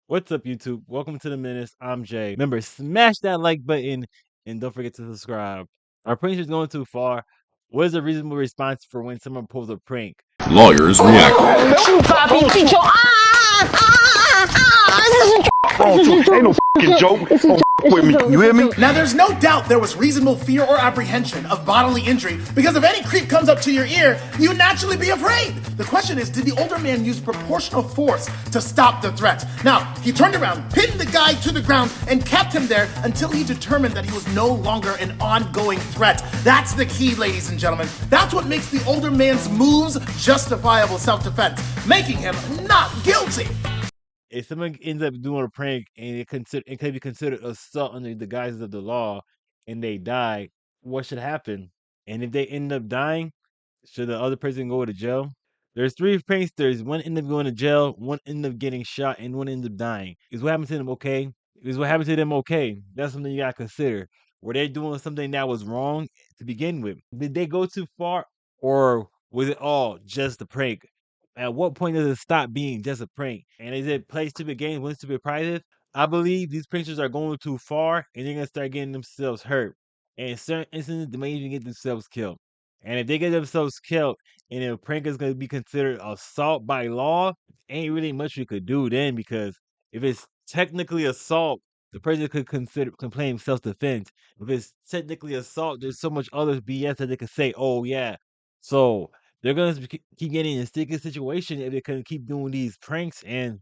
What's up, YouTube? Welcome to the Menace. I'm Jay. Remember, smash that like button and don't forget to subscribe. Are pranksters going too far? What is a reasonable response for when someone pulls a prank? Lawyers react. Ain't no fucking joke. Don't with me. You hear me? Now, there's no doubt there was reasonable fear or apprehension of bodily injury because if any creep comes up to your ear, you would naturally be afraid. The question is, did the older man use proportional force to stop the threat? Now, he turned around, pinned the guy to the ground, and kept him there until he determined that he was no longer an ongoing threat. That's the key, ladies and gentlemen. That's what makes the older man's moves justifiable self-defense, making him not guilty. If someone ends up doing a prank and it could be considered assault under the guises of the law and they die, what should happen? And if they end up dying, should the other person go to jail? There's three pranksters. One ended up going to jail, one ended up getting shot, and one ended up dying. Is what happened to them okay? Is what happened to them okay? That's something you gotta consider. Were they doing something that was wrong to begin with? Did they go too far, or was it all just a prank? At what point does it stop being just a prank? And is it play stupid games, win stupid prizes? I believe these pranksters are going too far, and they're gonna start getting themselves hurt. And in certain instances, they may even get themselves killed. And if they get themselves killed, and if a prank is going to be considered assault by law, ain't really much we could do then, because if it's technically assault, the person could claim self defense. If it's technically assault, there's so much other BS that they could say. Oh yeah, so they're gonna keep getting in a sticky situation if they can keep doing these pranks. And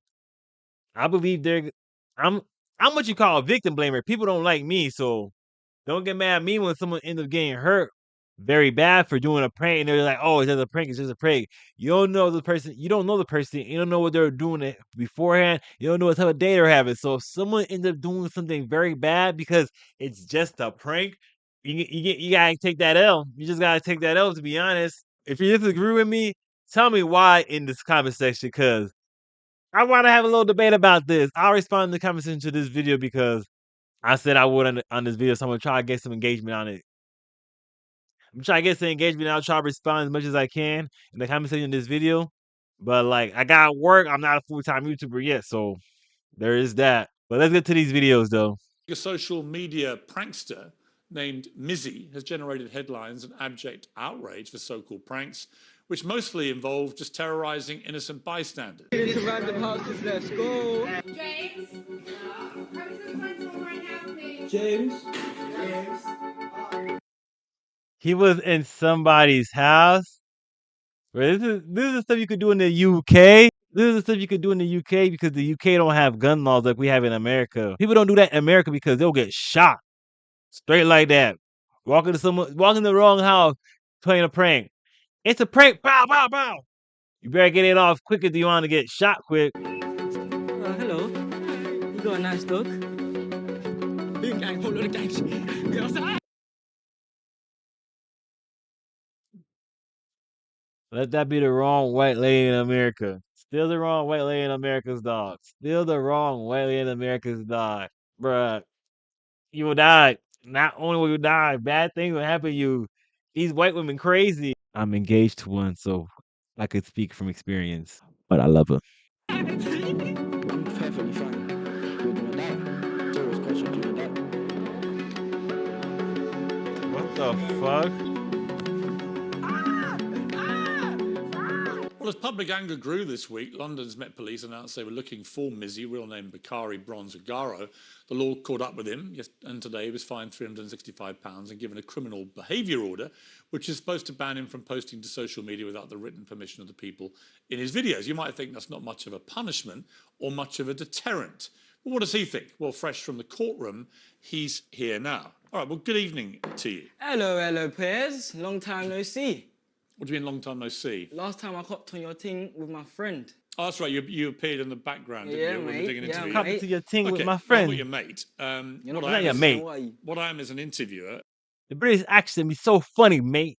I believe I'm I'm what you call a victim blamer. People don't like me, so don't get mad at me when someone ends up getting hurt very bad for doing a prank and they're like, "Oh, it's just a prank, it's just a prank." You don't know the person, you don't know the person, you don't know what they're doing beforehand, you don't know what type of day they're having. So if someone ends up doing something very bad because it's just a prank, you gotta take that L. You just gotta take that L, to be honest. If you disagree with me, tell me why in this comment section, because I want to have a little debate about this. I'll respond in the comment section to this video because I said I would on this video, so I'm gonna try to get some engagement on it. I'm trying to get some engagement. I'll try to respond as much as I can in the comment section of this video. But like, I got work. I'm not a full-time YouTuber yet, so there is that. But let's get to these videos though. A social media prankster named Mizzy has generated headlines and abject outrage for so-called pranks, which mostly involve just terrorizing innocent bystanders. Into random houses, let's go. James? Come to the front door right now, please. James. He was in somebody's house. Bro, this is stuff you could do in the UK. This is stuff you could do in the UK because the UK don't have gun laws like we have in America. People don't do that in America because they'll get shot straight like that. Walking to the wrong house, playing a prank. It's a prank. Pow, pow, pow. You better get it off quick if you want to get shot quick. Hello. You got a nice dog? Boom gang, whole lot of gangs. We outside. Let that be the wrong white lady in America. Still the wrong white lady in America's dog. Still the wrong white lady in America's dog. Bruh, you will die. Not only will you die, bad things will happen to you. These white women crazy. I'm engaged to one, so I could speak from experience. But I love her. I'm perfectly fine. You're gonna die. Serious question, you're gonna die. What the fuck? Well, as public anger grew this week, London's Met Police announced they were looking for Mizzy, real name Bakari Bronzagaro. The law caught up with him, and today he was fined £365 and given a criminal behaviour order, which is supposed to ban him from posting to social media without the written permission of the people in his videos. You might think that's not much of a punishment or much of a deterrent. But what does he think? Well, fresh from the courtroom, he's here now. All right, well, good evening to you. Hello, Piers. Long time no see. What do you mean, long time no see? Last time I hopped on your thing with my friend. Oh, that's right. You appeared in the background, didn't you? When we were doing an interview. Come to your team with my I'm friend. not your mate. You're what not I am your is- mate. What I am is an interviewer. The British accent be so funny, mate.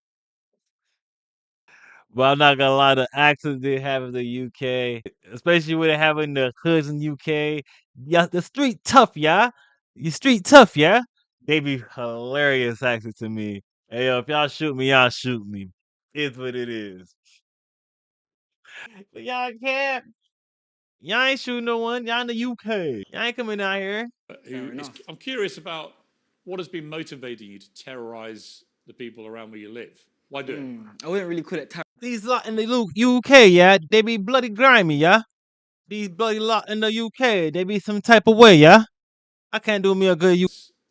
But I'm not gonna lie, the accents they have in the UK, especially when they have in the hoods in UK. Yeah, the street tough, yeah. You street tough, yeah. They be hilarious accent to me. Hey, yo, if y'all shoot me, y'all shoot me. It's what it is. But y'all can't. Y'all ain't shooting no one. Y'all in the UK. Y'all ain't coming out here. I'm curious about what has been motivating you to terrorize the people around where you live. Why do it? I wouldn't really call it terror. These lot in the UK, yeah, they be bloody grimy, yeah. These bloody lot in the UK, they be some type of way, yeah. I can't do me a good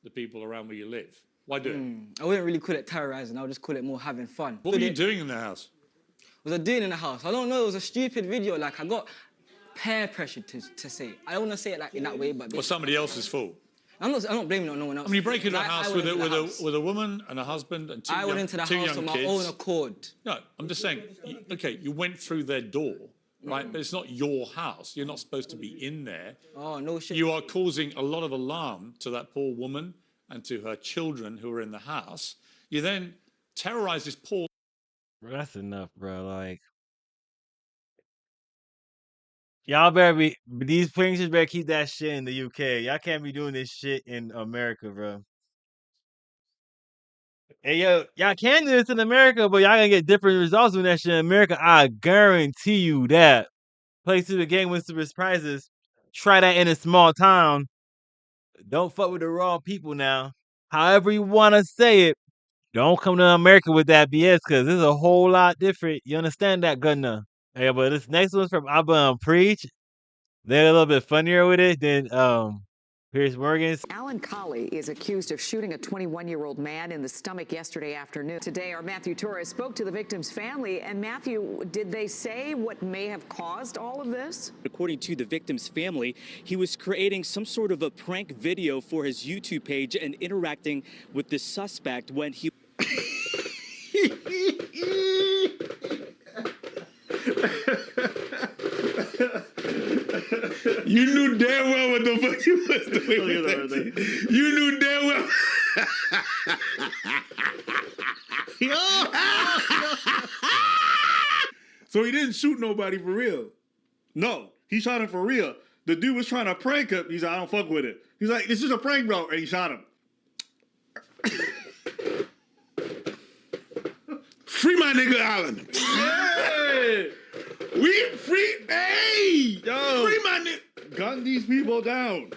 The people around where you live. Why do it? I wouldn't really call it terrorizing. I would just call it more having fun. What were you doing in the house? What was I doing in the house? I don't know. It was a stupid video. Like, I got peer pressured to say it. I don't want to say it like in that way, but Or somebody else's fault? I'm not blaming it on no one else. I mean, you break into a I house went with into the house. a woman and a husband and I went into the house young on my kids. own accord. No, I'm just saying. Okay, you went through their door, right? But it's not your house. You're not supposed to be in there. Oh, no shit. You are causing a lot of alarm to that poor woman and to her children who are in the house. You then terrorize this poor. Bro, that's enough, bro. Like, y'all better be these pranksters better keep that shit in the UK. Y'all can't be doing this shit in America, bro. Hey yo, y'all can do this in America, but y'all gonna get different results doing that shit in America. I guarantee you that. Play through the game with super prizes. Try that in a small town. Don't fuck with the wrong people now. However you wanna say it. Don't come to America with that BS because it's a whole lot different. You understand that, Gunna? Yeah, but this next one's from Abba Preach. They're a little bit funnier with it than Pierce Morgan's. Alan Colley is accused of shooting a 21-year-old man in the stomach yesterday afternoon. Today, our Matthew Torres spoke to the victim's family. And Matthew, did they say what may have caused all of this? According to the victim's family, he was creating some sort of a prank video for his YouTube page and interacting with the suspect when he... You knew damn well what the fuck you was doing with that shit. You knew damn well. So he didn't shoot nobody for real. No, he shot him for real. The dude was trying to prank him. He's like, I don't fuck with it. He's like, this is a prank, bro. And he shot him. Free my nigga Allen. Hey! We free. Hey! Yo! Free my nigga. Gun these people down.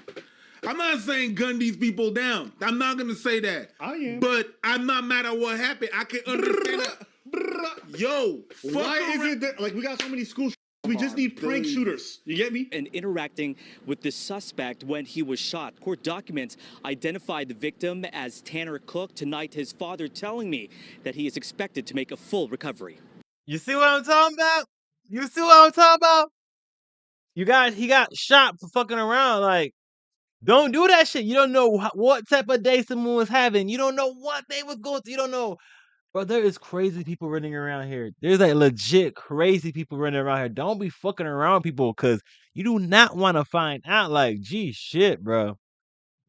I'm not saying gun these people down. I'm not going to say that. I am. But I'm not mad at what happened. I can understand that. Yo, why is it that, like, we got so many school we just need prank shooters. You get me? And interacting with the suspect when he was shot. Court documents identified the victim as Tanner Cook. Tonight, his father telling me that he is expected to make a full recovery. You see what I'm talking about? You see what I'm talking about? He got shot for fucking around. Like, don't do that shit. You don't know what type of day someone was having. You don't know what they was going through. You don't know. Bro, there is crazy people running around here. There's like legit crazy people running around here. Don't be fucking around people because you do not want to find out. Like, gee, shit, bro.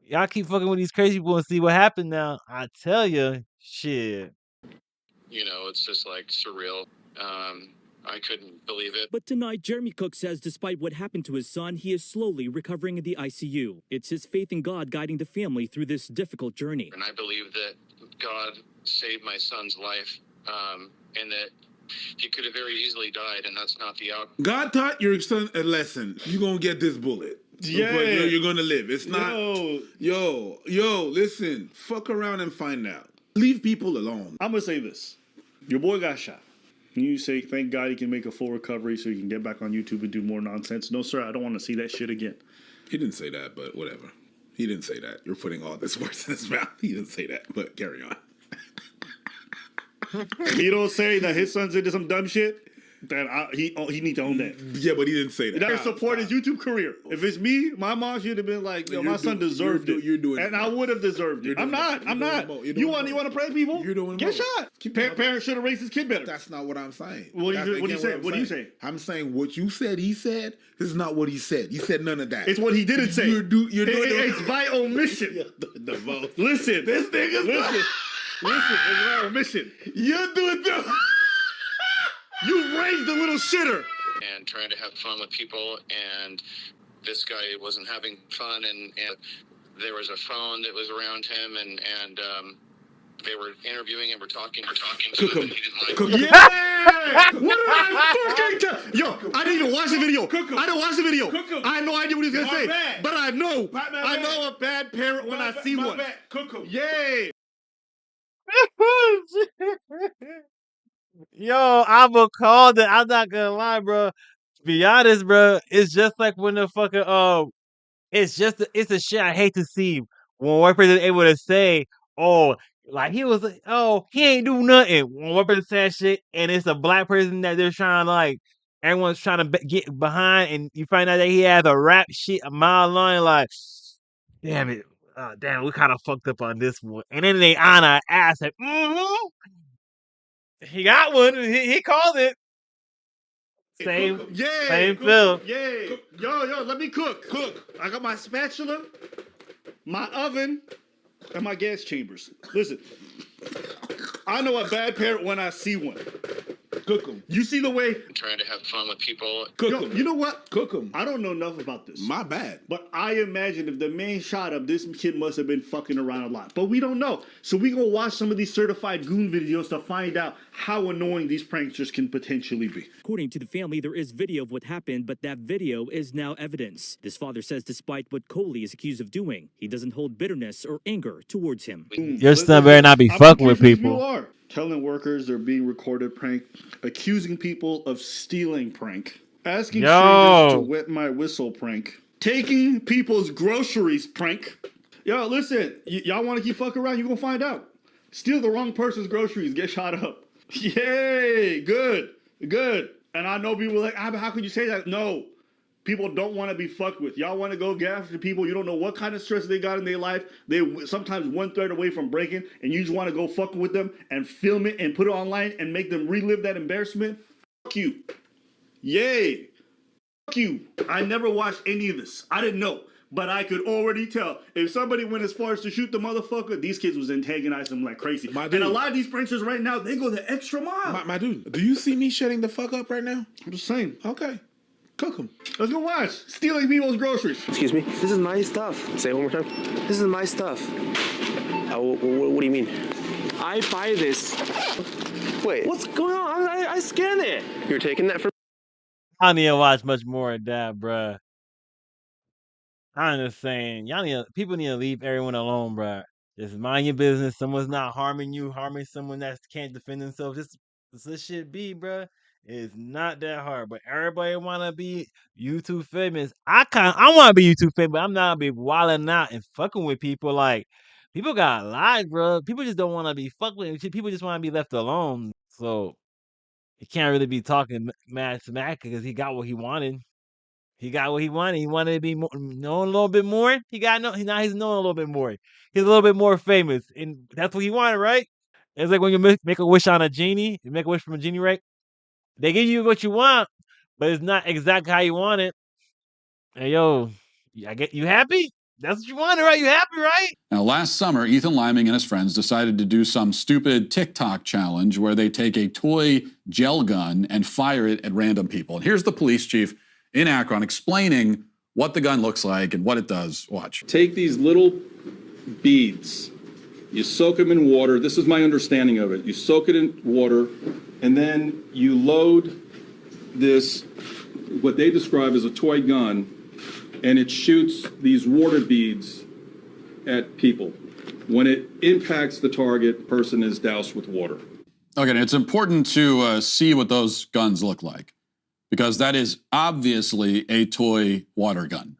Y'all keep fucking with these crazy people and see what happened now. I tell you, shit. You know, it's just like surreal. I couldn't believe it. But tonight, Jeremy Cook says despite what happened to his son, he is slowly recovering in the ICU. It's his faith in God guiding the family through this difficult journey. And I believe that God saved my son's life, and that he could have very easily died, and that's not the outcome. God taught your son a lesson. You're going to get this bullet. Yeah. But you're going to live. It's not. Yo, listen. Fuck around and find out. Leave people alone. I'm going to say this. Your boy got shot. You say, thank God he can make a full recovery so he can get back on YouTube and do more nonsense. No, sir, I don't want to see that shit again. He didn't say that, but whatever. He didn't say that. You're putting all this words in his mouth. He didn't say that, but carry on. He don't say that his son's into some dumb shit, then he need to own that. Yeah, but he didn't say that. That support his YouTube career. If it's me, my mom should have been like, yo, my son deserved it. You're doing and I would have deserved it. I'm not. You want to prank people? You're doing Get shot. Parents should have raised his kid better. That's not what I'm saying. What do you say? What do you say? I'm saying what you said. He said. This is not what he said. He said none of that. It's what he didn't say. You're doing it's by omission. the vote. Listen, this nigga's listen. It's by omission. You're doing the. You raised the little shitter. And trying to have fun with people, and this guy wasn't having fun, and there was a phone that was around him, and they were interviewing and were talking. Cook him. He didn't like Cook it. him. Yeah! What did I fucking tell? Yo, I didn't even watch the video. Cook 'em. I didn't watch the video. Cook 'em. I had no idea what he was gonna My say. bad. But I know. My I bad. know a bad parent when I see one. Cook 'em. Yay! Yo, I'ma call that. I'm not gonna lie, bro. To be honest, bro, it's just like when the fucking it's a shit I hate to see when one person is able to say, oh, like he was like, oh, he ain't do nothing. When one person says shit and it's a black person that they're trying to like, everyone's trying to get behind, and you find out that he has a rap shit a mile long, like, damn it. Damn, we kind of fucked up on this one. And then they honor ass like, he got one. He called it. Same, Yay! same feel. Yay! Yo, let me cook. I got my spatula, my oven, and my gas chambers. Listen, I know a bad parent when I see one. Cook them. You see the way? Trying to have fun with people. Cook them. You know what? Cook 'em. I don't know enough about this. My bad. But I imagine if the man shot up, this kid must have been fucking around a lot. But we don't know. So we gonna watch some of these certified goon videos to find out how annoying these pranksters can potentially be. According to the family, there is video of what happened, but that video is now evidence. This father says despite what Coley is accused of doing, he doesn't hold bitterness or anger towards him. Your son better not be fucking with people. Are telling workers they're being recorded prank, accusing people of stealing prank, asking strangers to wet my whistle prank, taking people's groceries prank. Yo, listen, y'all want to keep fucking around? You gonna find out. Steal the wrong person's groceries, get shot up. Yay, good. And I know people are like, how could you say that? No. People don't want to be fucked with. Y'all want to go get after people. You don't know what kind of stress they got in their life. They sometimes 1/3 away from breaking, and you just want to go fucking with them and film it and put it online and make them relive that embarrassment. Fuck you. Yay. Fuck you. I never watched any of this. I didn't know. But I could already tell. If somebody went as far as to shoot the motherfucker, these kids was antagonizing them like crazy. And a lot of these pranksters right now, they go the extra mile. My dude, do you see me shutting the fuck up right now? I'm just saying. Okay. Cook them. Let's go watch. Stealing people's groceries. Excuse me? This is my stuff. Say it one more time. This is my stuff. What do you mean? I buy this. Wait. What's going on? I scanned it. You're taking that from... I don't need to watch much more of that, bruh. I'm just saying, people need to leave everyone alone, bruh. Just mind your business. Someone's not harming you, harming someone that can't defend themselves. Just this shit be, bruh. It's not that hard, but everybody wanna be YouTube famous. I wanna be YouTube famous, but I'm not be wilding out and fucking with people. Like, people got lives, bro. People just don't want to be fucked with. People just want to be left alone. So he can't really be talking mad smack because he got what he wanted. He got what he wanted. He wanted to be known a little bit more. He got no. Now he's known a little bit more. He's a little bit more famous, and that's what he wanted, right? It's like when you make a wish on a genie. You make a wish from a genie, right? They give you what you want, but it's not exactly how you want it. Hey, yo, I get you happy? That's what you wanted, right? You happy, right? Now, last summer, Ethan Liming and his friends decided to do some stupid TikTok challenge where they take a toy gel gun and fire it at random people. And here's the police chief in Akron explaining what the gun looks like and what it does. Watch. Take these little beads, you soak them in water. This is my understanding of it. You soak it in water, and then you load this, what they describe as a toy gun, and it shoots these water beads at people. When it impacts the target, the person is doused with water. Okay, and it's important to see what those guns look like, because that is obviously a toy water gun.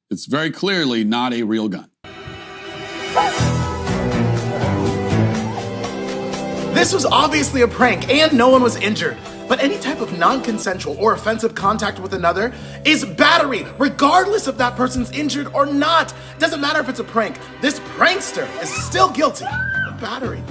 It's very clearly not a real gun. This was obviously a prank and no one was injured. But any type of non-consensual or offensive contact with another is battery, regardless if that person's injured or not. Doesn't matter if it's a prank. This prankster is still guilty of battery.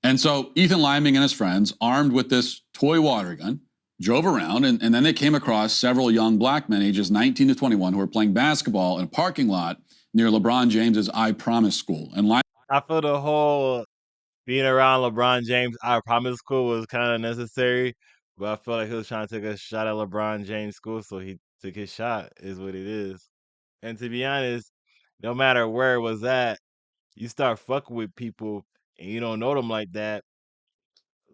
And so Ethan Liming and his friends, armed with this toy water gun, drove around, and then they came across several young black men ages 19 to 21 who were playing basketball in a parking lot near LeBron James's I Promise school. And I feel the whole being around LeBron James, I Promise school was kind of necessary, but I feel like he was trying to take a shot at LeBron James school, so he took his shot, is what it is. And to be honest, no matter where it was at, you start fucking with people and you don't know them like that,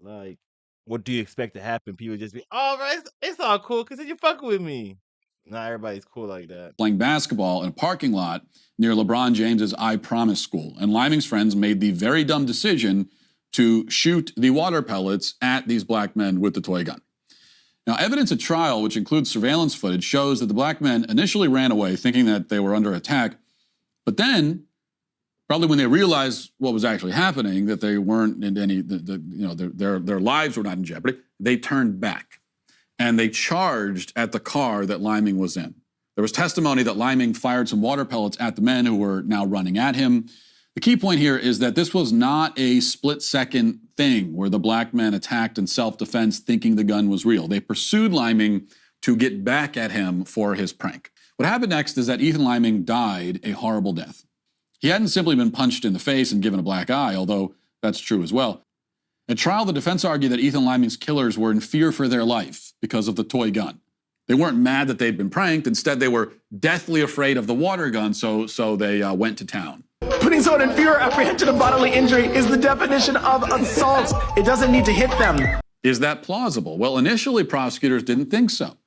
like, what do you expect to happen? People just be, oh, right, it's all cool because you fucking with me. Not everybody's cool like that. Playing basketball in a parking lot near LeBron James's I Promise school, and Liming's friends made the very dumb decision to shoot the water pellets at these black men with the toy gun. Now, evidence at trial, which includes surveillance footage, shows that the black men initially ran away thinking that they were under attack, but then, probably when they realized what was actually happening, that they weren't in any, their lives were not in jeopardy, they turned back and they charged at the car that Liming was in. There was testimony that Liming fired some water pellets at the men who were now running at him. The key point here is that this was not a split-second thing where the black men attacked in self-defense thinking the gun was real. They pursued Liming to get back at him for his prank. What happened next is that Ethan Liming died a horrible death. He hadn't simply been punched in the face and given a black eye, although that's true as well. At trial, the defense argued that Ethan Liming's killers were in fear for their life because of the toy gun. They weren't mad that they'd been pranked. Instead, they were deathly afraid of the water gun, so they went to town. Putting someone in fear or apprehension of bodily injury is the definition of assault. It doesn't need to hit them. Is that plausible? Well, initially, prosecutors didn't think so.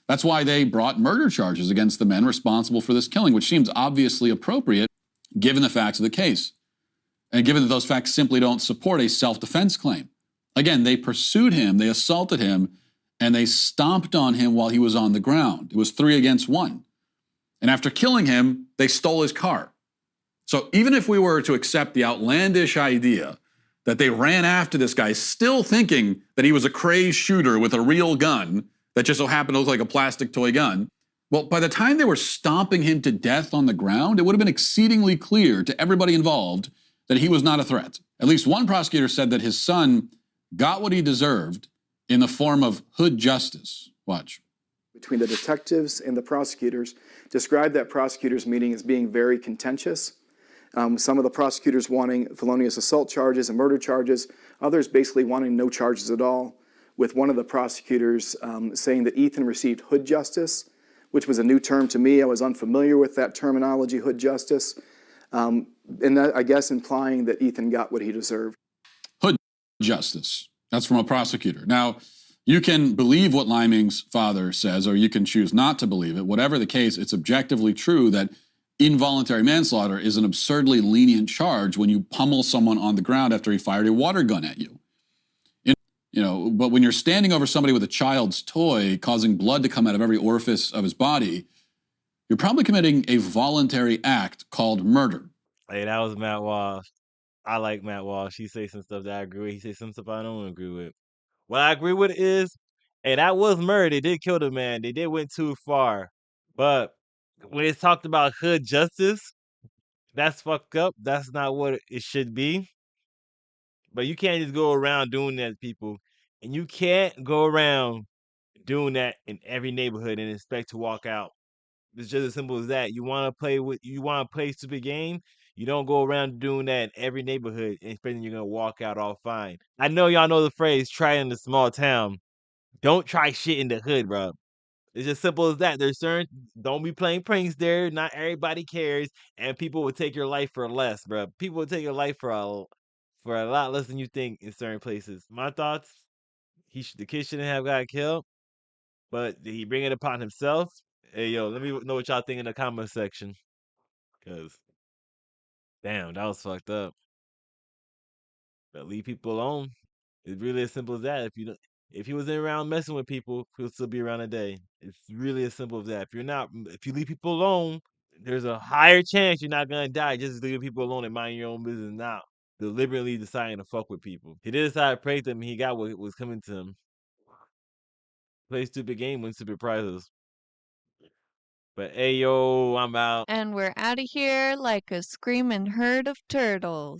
That's why they brought murder charges against the men responsible for this killing, which seems obviously appropriate given the facts of the case, and given that those facts simply don't support a self-defense claim. Again, they pursued him, they assaulted him, and they stomped on him while he was on the ground. It was 3 against 1. And after killing him, they stole his car. So even if we were to accept the outlandish idea that they ran after this guy, still thinking that he was a crazed shooter with a real gun that just so happened to look like a plastic toy gun, well, by the time they were stomping him to death on the ground, it would have been exceedingly clear to everybody involved that he was not a threat. At least one prosecutor said that his son got what he deserved in the form of hood justice. Watch. Between the detectives and the prosecutors, described that prosecutors' meeting as being very contentious. Some of the prosecutors wanting felonious assault charges and murder charges, others basically wanting no charges at all, with one of the prosecutors saying that Ethan received hood justice, which was a new term to me. I was unfamiliar with that terminology, hood justice, and that, I guess, implying that Ethan got what he deserved. Hood justice. That's from a prosecutor. Now, you can believe what Liming's father says, or you can choose not to believe it. Whatever the case, it's objectively true that involuntary manslaughter is an absurdly lenient charge when you pummel someone on the ground after he fired a water gun at you. But when you're standing over somebody with a child's toy, causing blood to come out of every orifice of his body, you're probably committing a voluntary act called murder. Hey, that was Matt Walsh. I like Matt Walsh. He say some stuff that I agree with. He say some stuff I don't agree with. What I agree with is, hey, that was murder. They did kill the man. They did went too far. But when it's talked about hood justice, that's fucked up. That's not what it should be. But you can't just go around doing that to people. And you can't go around doing that in every neighborhood and expect to walk out. It's just as simple as that. You want to play stupid game, you don't go around doing that in every neighborhood and expecting you're gonna walk out all fine. I know y'all know the phrase try in the small town. Don't try shit in the hood, bro. It's just simple as that. There's certain don't be playing pranks there. Not everybody cares, and people will take your life for less, bro. People will take your life for a lot less than you think in certain places. My thoughts: the kid shouldn't have got killed, but did he bring it upon himself? Hey, yo, let me know what y'all think in the comment section. Cause, damn, that was fucked up. But leave people alone. It's really as simple as that. If he wasn't around messing with people, he'll still be around today. It's really as simple as that. If you leave people alone, there's a higher chance you're not gonna die. Just leave people alone and mind your own business now. Deliberately deciding to fuck with people. He did decide to prank them, and he got what was coming to him. Play stupid game, win stupid prizes. But hey, yo, I'm out. And we're out of here like a screaming herd of turtles.